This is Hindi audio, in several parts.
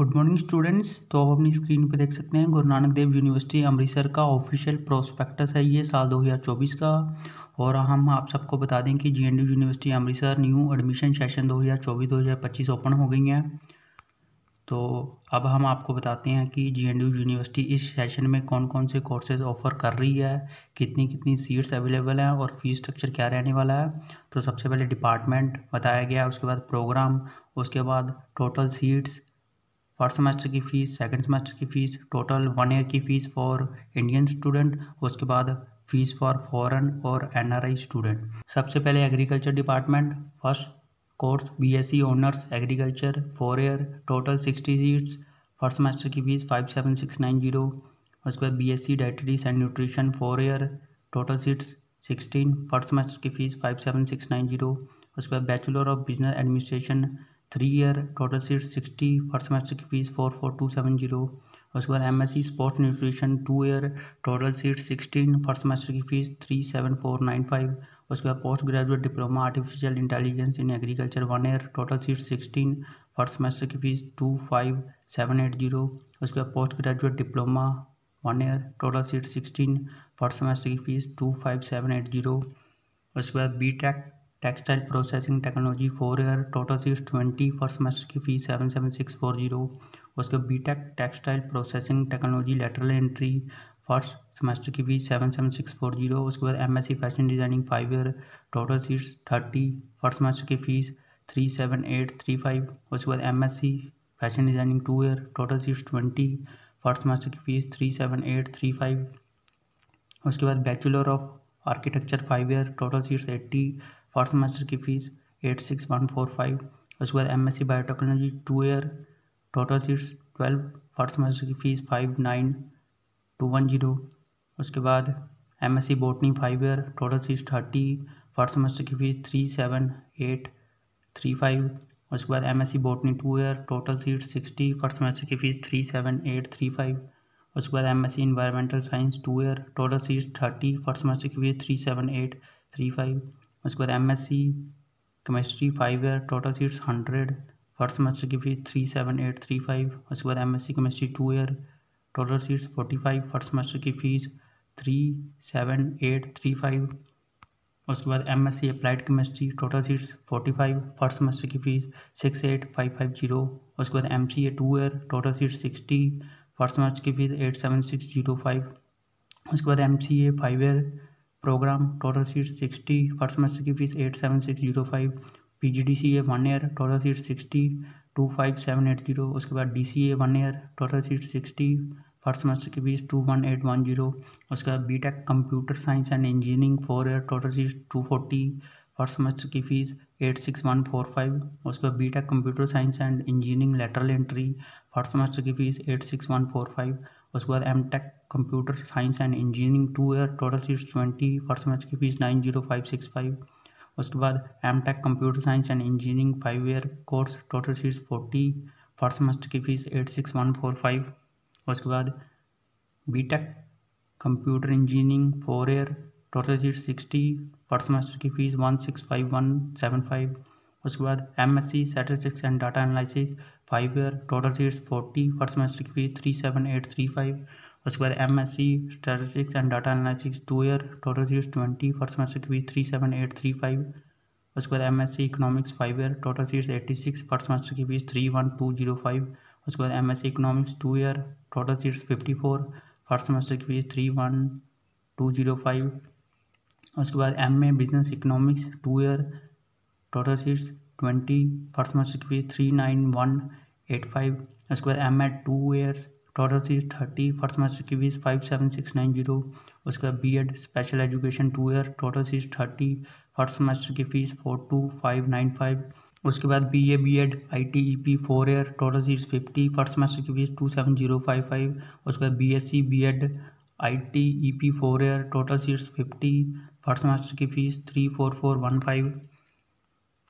Good morning students. तो आप अपनी स्क्रीन पे देख सकते हैं गुरु नानक देव यूनिवर्सिटी अमृतसर का ऑफिशियल प्रोस्पेक्टस है ये साल 2024 का। और हम आप सबको बता दें कि GNDU university Amritsar new admission session 2024-2025 open हो गई हैं। तो अब हम आपको बताते हैं कि जीएनडीयू यूनिवर्सिटी इस सेशन में कौन कौन से कोर्सेज ऑफ़र कर रही है, कितनी कितनी सीट्स अवेलेबल हैं और फीस स्ट्रक्चर क्या रहने वाला है। तो सबसे पहले डिपार्टमेंट बताया गया, उसके बाद प्रोग्राम, उसके बाद टोटल सीट्स, फर्स्ट सेमेस्टर की फ़ीस, सेकंड सेमेस्टर की फ़ीस, टोटल 1 ईयर की फ़ीस फॉर इंडियन स्टूडेंट, उसके बाद फ़ीस फॉर फॉरेन और एनआरआई स्टूडेंट। सबसे पहले agriculture department, first course BSc honours agriculture 4 year, total 60 seats, first semester की फ़ीस 57690। उसके बाद BSc dietaries and nutrition 4 year, total seats 16, first semester की फ़ीस 57690। उसके बाद bachelor of business administration 3 year, total seats 60, first semester की फ़ीस 44270। उसके बाद MSc sports nutrition 2 year, total seats 16, first semester की फ़ीस 37495। उसके बाद post graduate diploma artificial intelligence in agriculture 1 year, total seats 16, first semester की फ़ीस 25780। उसके बाद post graduate diploma 1 year, total seats 16, first semester की फ़ीस 25780। उसके बाद BTech textile processing technology 4 year, total seats 20, first semester की फ़ीस 77640। उसके बाद BTech textile processing technology lateral entry, first semester की फ़ीस 77640। उसके बाद MSc fashion designing 5 year, total seats 30, first semester की फ़ीस 37835। उसके बाद MSc fashion designing 2 year, total seats 20, first semester की फ़ीस 37835। उसके बाद bachelor of architecture 5 year, total seats 80, first semester की फ़ीस 86145। उसके बाद MSc biotechnology 2 year, total seats 12, first semester की फ़ीस 59210। उसके बाद MSc botany 5 year, total seats 30, first semester की फ़ीस 37835। उसके बाद MSc botany 2 year, total seats 60, first semester की फ़ीस 37835। उसके बाद MSc environmental science 2 year, total seats 30, first semester की फ़ीस 37835। उसके बाद MSc chemistry 5 year, total seats 100, first semester की फ़ीस 37835। उसके बाद MSc chemistry 2 year, total seats 45, first semester की फ़ीस 37835। उसके बाद MSc applied chemistry, total seats 45, first semester की फ़ीस 68550। उसके बाद MCA 2 year, total seats 60, first semester की फ़ीस 87605। उसके बाद MCA 5 year programme, total seats 60, first semester की fees 87605। PGDCA 1 year, total seats 60, 25780। उसके बाद DCA 1 year, total seats 60, first semester की फ़ीस 21810। उसके बाद BTech computer science and engineering 4 year, total seats 240, first semester की फ़ीस 86145। उसके बाद BTech computer science and engineering lateral entry, first semester की फ़ीस 86145। उसके बाद MTech computer science and engineering 2 year, total seats 20, first semester की फ़ीस 90565। उसके बाद MTech computer science and engineering 5 year course, total seats 40, first semester की फ़ीस 86145। उसके बाद BTech computer engineering 4 year, total seats 60, first semester की फ़ीस 165175। उसके बाद MSc statistics and data analysis 5 year, total seats 40, first semester की फ़ीस 37835। उसके बाद MSc statistics and data analysis 2 year, total seats 20, first semester की फ़ीस 37835। उसके बाद MSc economics 5 year, total seats 86, first semester की फ़ीस 31205। उसके बाद MSc economics 2 year, total seats 54, first semester की फ़ीस 31205। उसके बाद MA business economics 2 year, total seats 20, first semester की फ़ीस 39185। उसके बाद MEd 2 years, total seats 30, first semester की फ़ीस 57690। उसके बाद BEd special education 2 year, total seats 30, first semester की फ़ीस 42595। उसके बाद BA BEd ITEP 4 year, total seats 50, first semester की फ़ीस 27055। उसके बाद BSc BEd ITEP 4 year, total seats 50, first semester की फ़ीस 34415।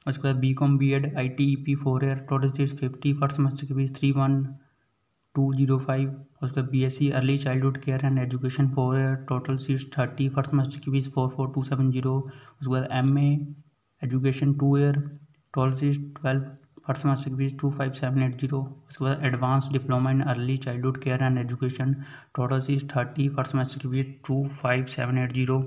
उसके बाद BCom BEd ITEP 4 year, total seats 50, first semester की फ़ीस 31205। उसके बाद BSc early childhood care and education 4 year, total seats 30, first semester की फ़ीस 44270। उसके बाद MA education 2 year, total seats 12, first semester की फीस 25780। उसके बाद advance diploma in early childhood care and education, total fees 30, first semester की फीस 25780।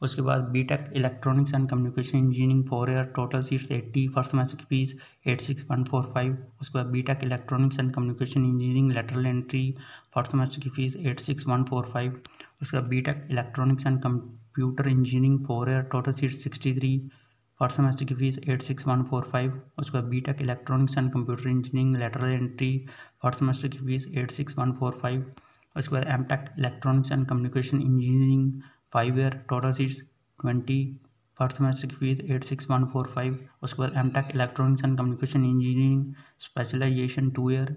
उसके बाद BTech electronics and communication engineering 4 year, total seats 80, first semester की फीस 86145। उसके बाद BTech electronics and communication engineering lateral entry, first semester की फीस 86145। उसके बाद BTech electronics and computer engineering 4 year, total seats 63, first semester की फीस 86145। उसके बाद BTech electronics and computer engineering lateral entry, first semester की फीस 86145। उसके बाद MTech electronics and communication engineering 5 year, total seats 20, first semester की फीस 86145। उसके बाद MTech electronics and communication engineering specialisation 2 year,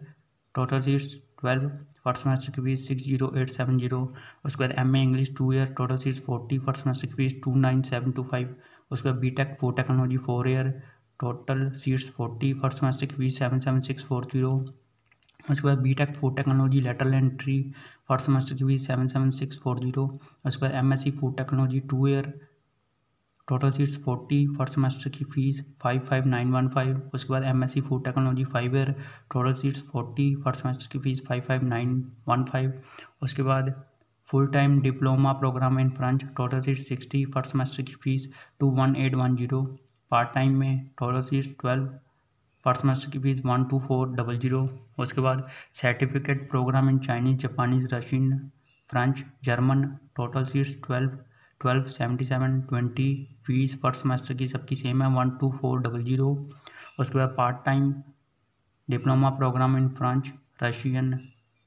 total seats 12, first semester की फीस 60870। उसके बाद MA English 2 year, total seats 40, first semester की फीस 29725। उसके बाद BTech food technology 4 year, total seats 40, first semester की फीस 77640। उसके बाद BTech food technology lateral entry, first semester की फीस 77640। उसके बाद MSc food technology 2 year, total seats 40, first semester की फीस 55915। उसके बाद MSc food technology 5 year, total seats 40, first semester की फीस 55915। उसके बाद full time diploma programme in French, total seats 60, first semester की फीस 21810। पार्ट टाइम में टोटल सीट्स 12, फर्स्ट सेमेस्टर की फीस 12400। उसके बाद certificate programme in Chinese, Japanese, Russian, French, German, total seats 12 77 20। Fees first semester की सबकी सेम है 12400। उसके बाद part time diploma programme in French, Russian,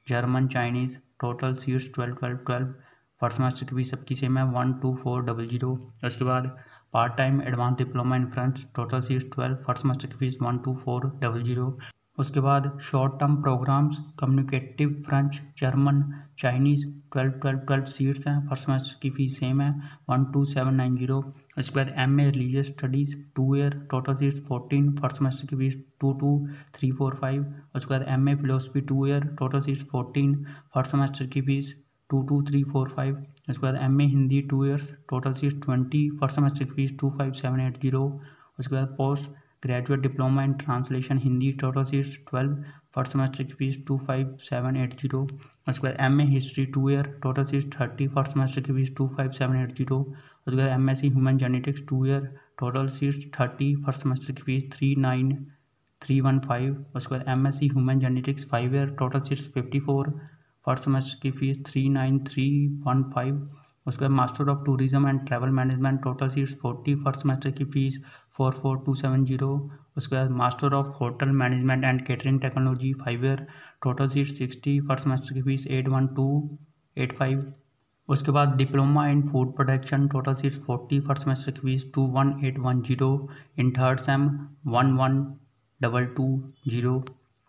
German, Chinese, total seats 12 first semester की फीस सबकी सेम है 12400। उसके बाद part time advance diploma in French, total seats 12, first semester की फीस 12400। उसके बाद short term programmes communicative French, German, Chinese 12 seats हैं, फर्स्ट सेमेस्टर की फीस सेम है 12790। उसके बाद MA religious studies 2 year, total seats 14, first semester की फीस 22345। उसके बाद MA philosophy 2 year, total seats 14, first semester की फीस 22345। उसके बाद MA Hindi 2 years, total seats 20, first semester की फीस 25780। उसके बाद post graduate diploma in translation Hindi, total seats 12, first semester की फीस 25780। उसके बाद MA history 2 year, total seats 30, first semester की फीस 25780। उसके बाद MSc human genetics 2 year, total seats 30, first semester की फीस 39315। उसके बाद MSc human genetics 5 year, total seats 54, first semester की फीस 39315। उसके बाद master of tourism and travel management, total seats 40, first semester की फीस 44270। उसके बाद master of hotel management and catering technology 5 year, total seats 60, first semester की फीस 81285। उसके बाद diploma in food production, total seats 40, first semester की फीस 21810। In third sem 11220।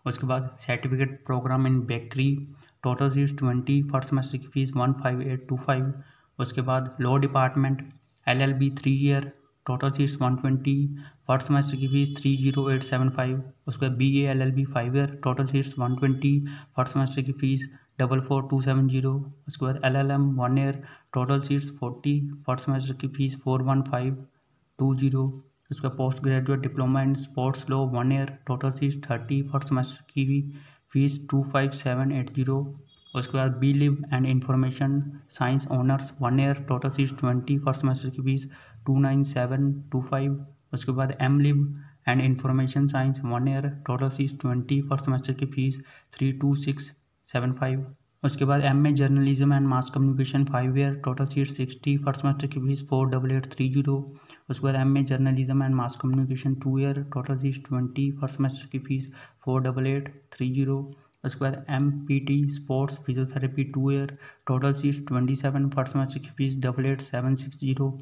उसके बाद certificate programme in bakery, total seats 20, first semester की फीस 15825। उसके बाद law department LLB 3 year, total seats 120, first semester की फीस 30875। उसके बाद BA LLB 5 year, total seats 120, first semester की फीस 44270। उसके बाद LLM 1 year, total seats 40, first semester की फीस 41520। उसका post graduate diploma in sports law 1 year, total seats 30, first semester की फीस 25780। उसके बाद B lib and information science honours 1 year, total seats 20, first semester की फीस 29725। उसके बाद M lib and information science 1 year, total seats 20, first semester की फीस 32675। उसके बाद MA journalism and mass communication 5 year, total seats 60, first semester की फीस 48830। उसके बाद MA journalism and mass communication 2 year, total seats 20, first semester की फीस 48830। उसके बाद MPT sports physiotherapy 2 year, total seats 27, first semester की फीस 88760।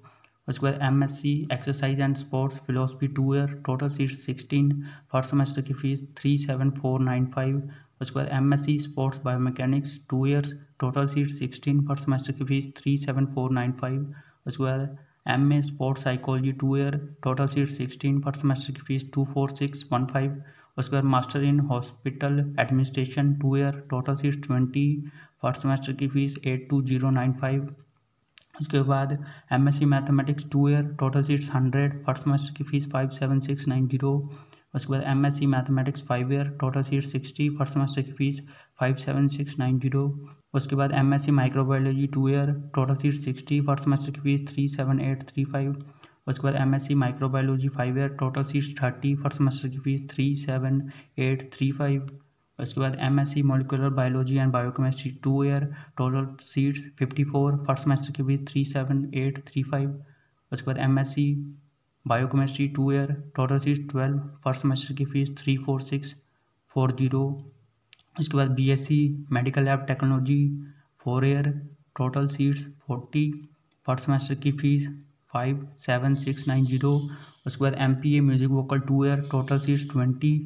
उसके बाद MSc exercise and sports philosophy 2 year, total seats 16, first semester की फीस 37495। उसके बाद MSc sports biomechanics 2 years, total seats 16, first semester की फीस 37495। उसके बाद MA sports psychology 2 year, total seats 16, first semester की फीस 24615। उसके बाद master in hospital administration 2 year, total seats 20, first semester की फीस 82095। उसके बाद MSc mathematics 2 year, total seats 100, first semester की फीस 57690। उसके बाद MSc mathematics 5 year, total seat 60, first semester की फीस 57690। उसके बाद MSc microbiology 2 year, total seat 60, first semester की फीस 37835। उसके बाद MSc microbiology 5 year, total seat 30, first semester की फीस 37835। उसके बाद MSc molecular biology and biochemistry 2 year, total seats 54, first semester की फीस 37835। उसके बाद MSc biochemistry 2 year, total seats 12, first semester की फीस 34640। उसके बाद BSc medical lab technology 4 year, total seats 40, first semester की फीस 57690। उसके बाद MPA music vocal 2 year, total seats 20,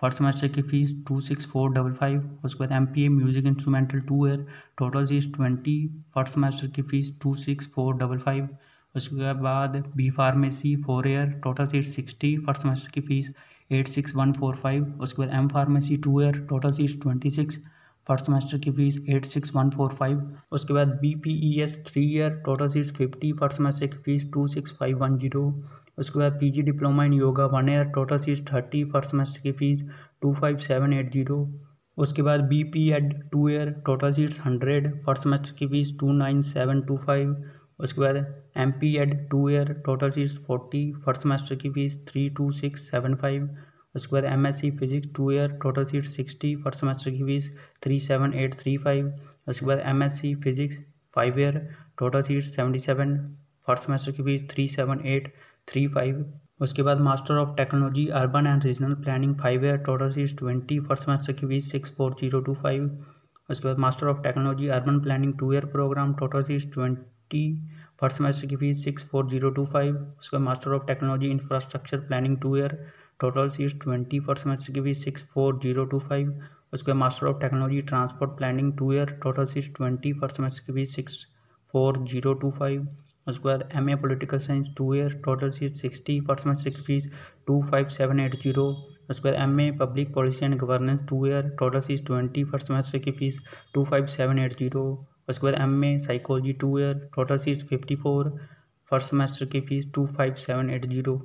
first semester की फीस 26455। उसके बाद MPA music instrumental 2 year, total seats 20, first semester की फीस 26455। उसके बाद B pharmacy 4 year, total seat 60, first semester की फीस 86145। उसके बाद M pharmacy 2 year, total seat 26, first semester की फीस 86145। उसके बाद BPES 3 year, total seats 50, first semester की फीस 26510। उसके बाद PG diploma in yoga 1 year, total seats 30, first semester की फीस 25780। उसके बाद BPEd 2 year, total seats 100, first semester की फीस 29725। उसके बाद MPEd 2 year, total seats 40, first semester की फीस 32675। उसके बाद MSc physics 2 year, total seats 60, first semester की फीस 37835। उसके बाद MSc physics 5 year, total seats 77, first semester की फीस 37835। उसके बाद master of technology urban and regional planning 5 year, total seats 20, first semester की फीस 64025। उसके बाद master of technology urban planning 2 year programme, total seats 20, first semester की फीस 64025। उसके बाद master of technology infrastructure planning 2 year, total seats 20, first semester की फीस 64025। उसके बाद master of technology transport planning 2 year, total seats 20, first semester की फीस 64025। उसके बाद MA political science 2 year, total seats 60, first semester की फीस 25780। उसके बाद MA public policy and governance 2 year, total seats 20, first semester की फीस 25780। उसके बाद MA psychology 2 year, total seats 54, first semester की फीस 25780।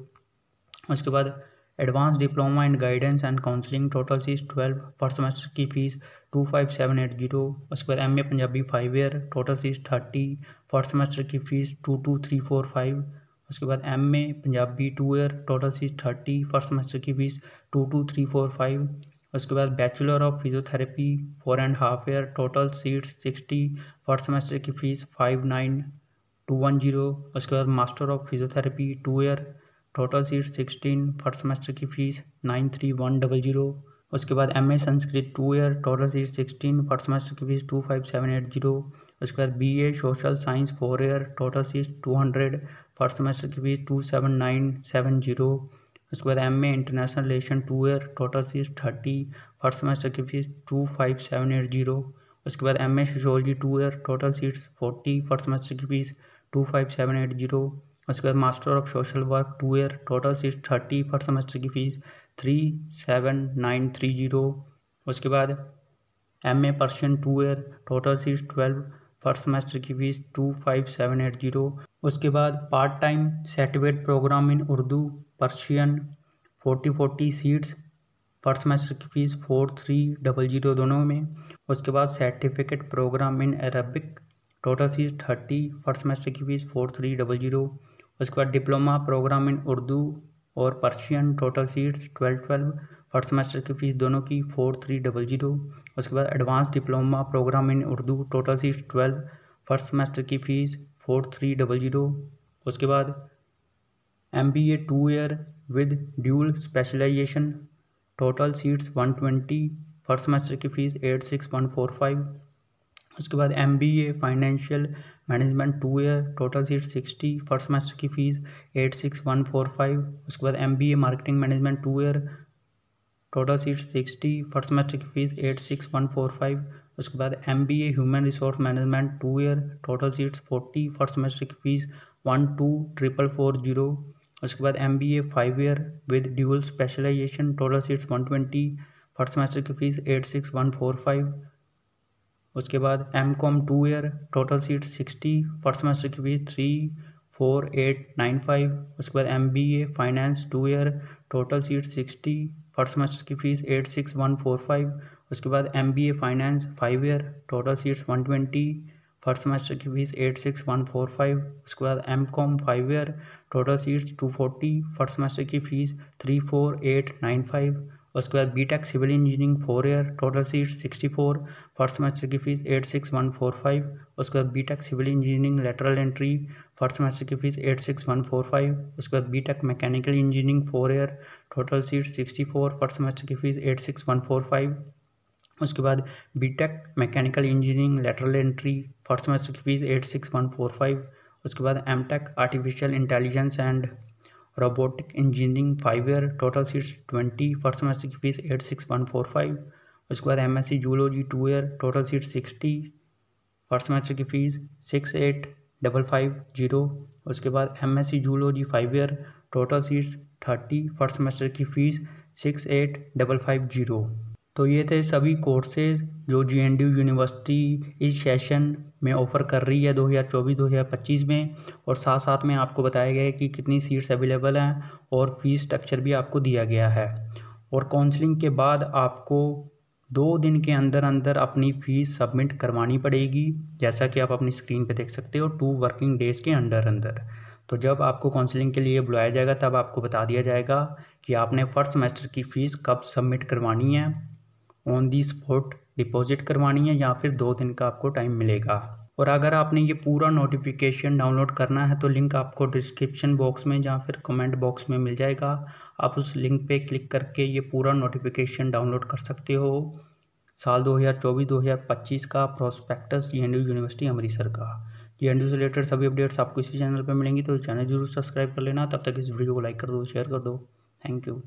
उसके बाद advance diploma in guidance and counselling, total seats 12, first semester की फीस 25780। उसके बाद MA Punjabi 5 year, total seats 30, first semester की फीस 22345। उसके बाद MA Punjabi 2 year, total seats 30, first semester की फीस 22345। उसके बाद bachelor of physiotherapy 4.5 year, total seats 60, first semester की फीस 59210। उसके बाद master of physiotherapy 2 year, total seats 16, first semester की फीस 93100। उसके बाद MA Sanskrit 2 year, total seats 16, first semester की फीस 25780। उसके बाद BA social science 4 year, total seats 200, first semester की फीस 27970। उसके बाद MA international relation 2 year, total seats 30, first semester की फीस 25780। उसके बाद MA sociology 2 year, total seats 40, first semester की फीस 25780। उसके बाद master of social work 2 year, total seats 30, first semester की फीस 37930। उसके बाद MA Persian 2 year, total seats 12, first semester की फीस 25780। उसके बाद part time certificate programme in Urdu Persian 40 seats, first semester की फीस 4300 दोनों में। उसके बाद certificate programme in Arabic, total seats 30, first semester की फीस 4300। उसके बाद डिप्लोमा प्रोग्राम इन उर्दू और Persian, total seats 12, first semester की फीस दोनों की 4300। उसके बाद advance diploma programme in Urdu, total seats 12, first semester की फीस 4300। उसके बाद MBA 2 year with dual specialisation, total seats 120, first semester की फीस 86145। उसके बाद MBA financial management 2 year, total seats 60, first semester की फीस 86145। उसके बाद MBA marketing management 2 year, total seats 60, first semester की फीस 86145। उसके बाद MBA human resource management 2 year, total seats 40, first semester की फीस 12440। उसके बाद MBA 5 year with dual specialisation, total seats 120, first semester की फीस 86145। उसके बाद MCOM 2 year, total seats 60, first semester की फीस 34895। उसके बाद MBA finance 2 year, total seat 60, first semester की फ़ीस 86145। उसके बाद MBA finance 5 year, total seats 120, first semester की फ़ीस 86145। उसके बाद MCOM 5 year, total seats 240, first semester की फ़ीस 34895। उसके बाद BTech civil engineering 4 year, total seats 64, first semester की फ़ीस 86145। उसके बाद BTech civil engineering lateral entry, first semester की फ़ीस 86145। उसके बाद BTech mechanical engineering 4 year, total seat 64, first semester की फ़ीस 86145। उसके बाद BTech mechanical engineering lateral entry, first semester की फ़ीस 86145। उसके बाद MTech artificial intelligence and robotic engineering 5 year, total seats 20, first semester की फ़ीस 86145। उसके बाद MSc zoology 2 year, total seats 60, first semester की फ़ीस 68550। उसके बाद MSc zoology 5 year, total seats 30, first semester की फ़ीस 68550। तो ये थे सभी कोर्सेज़ जो JNDU यूनिवर्सिटी इस सेशन में ऑफ़र कर रही है 2024-2025 में, और साथ साथ में आपको बताया गया है कि कितनी सीट्स अवेलेबल हैं और फीस स्ट्रक्चर भी आपको दिया गया है। और काउंसलिंग के बाद आपको 2 दिन के अंदर अंदर अपनी फ़ीस सबमिट करवानी पड़ेगी, जैसा कि आप अपनी स्क्रीन पे देख सकते हो, 2 वर्किंग डेज़ के अंदर अंदर। तो जब आपको काउंसलिंग के लिए बुलाया जाएगा तब आपको बता दिया जाएगा कि आपने फर्स्ट सेमेस्टर की फ़ीस कब सबमिट करवानी है, ऑन दी स्पॉट डिपॉजिट करवानी है या फिर 2 दिन का आपको टाइम मिलेगा। और अगर आपने ये पूरा नोटिफिकेशन डाउनलोड करना है तो लिंक आपको डिस्क्रिप्शन बॉक्स में या फिर कमेंट बॉक्स में मिल जाएगा। आप उस लिंक पे क्लिक करके ये पूरा नोटिफिकेशन डाउनलोड कर सकते हो। साल 2024-2025 का प्रोस्पेक्टस JNDU यूनिवर्सिटी अमृतसर का। JNDU से रिलेटेड सभी अपडेट्स आपको इसी चैनल पर मिलेंगी, तो चैनल जरूर सब्सक्राइब कर लेना। तब तक इस वीडियो को लाइक कर दो, शेयर कर दो। Thank you.